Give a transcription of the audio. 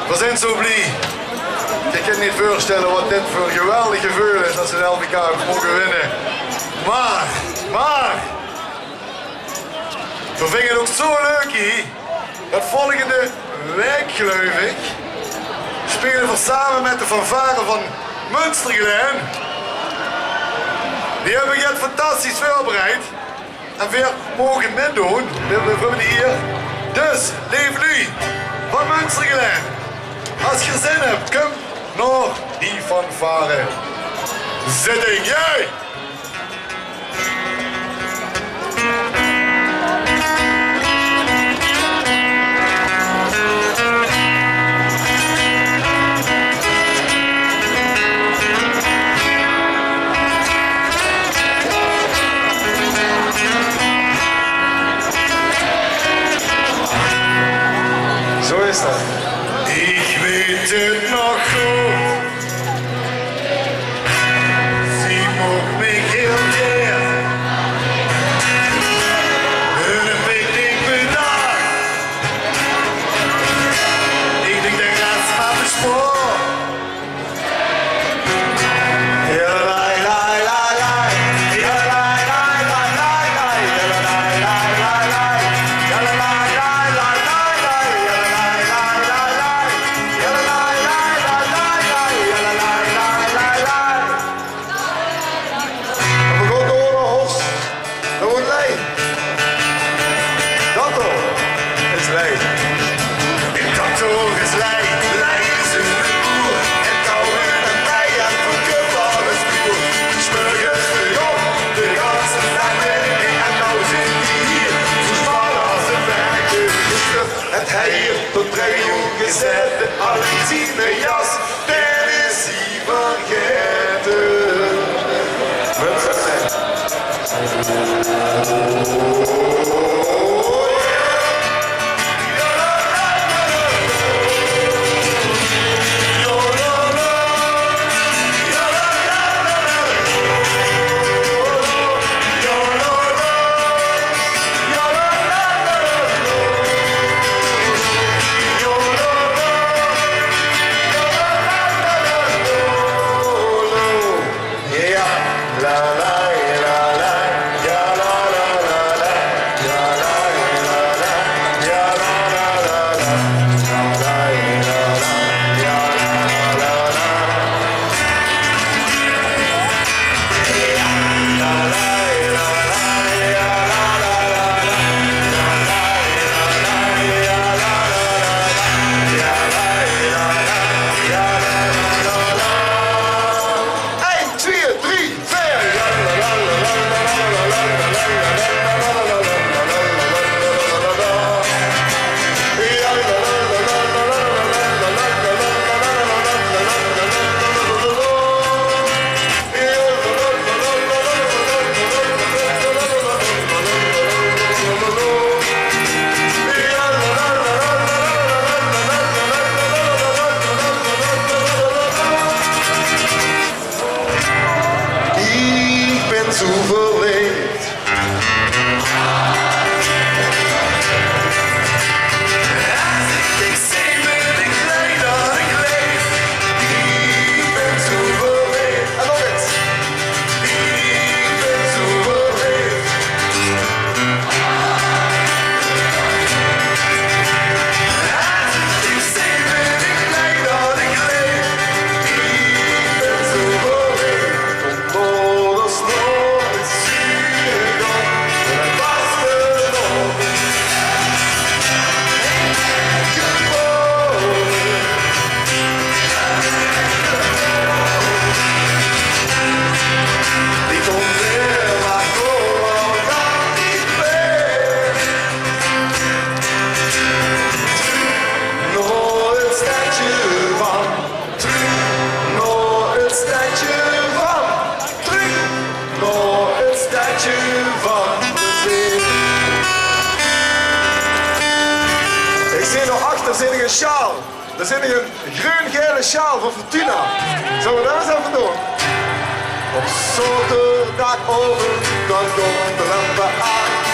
We zijn zo blij. Je kunt niet voorstellen wat dit voor een geweldig gevoel is als ze de LVK mogen winnen. Maar, we vinden het ook zo leuk hier, dat volgende week geloof ik, spelen we samen met de fanfare van Munstergeleen. Die hebben het fantastisch voorbereid. En we mogen meedoen. We hebben hier. Dus, leef nu van Munstergeleen. Als je zin hebt, kom naar die fanfare zitting. Jij! Zo is dat. Ik weet het nog goed. Zie nog me heel keer. Een picknickmiddag. Ik denk de rest maar bespoor. Zet Alexine jas, der is hij vergeten. een sjaal. Er zit hier een groen-gele sjaal van Fortuna. Zullen we dat eens even doen? Op zaterdag over, dan komt de lampen aan.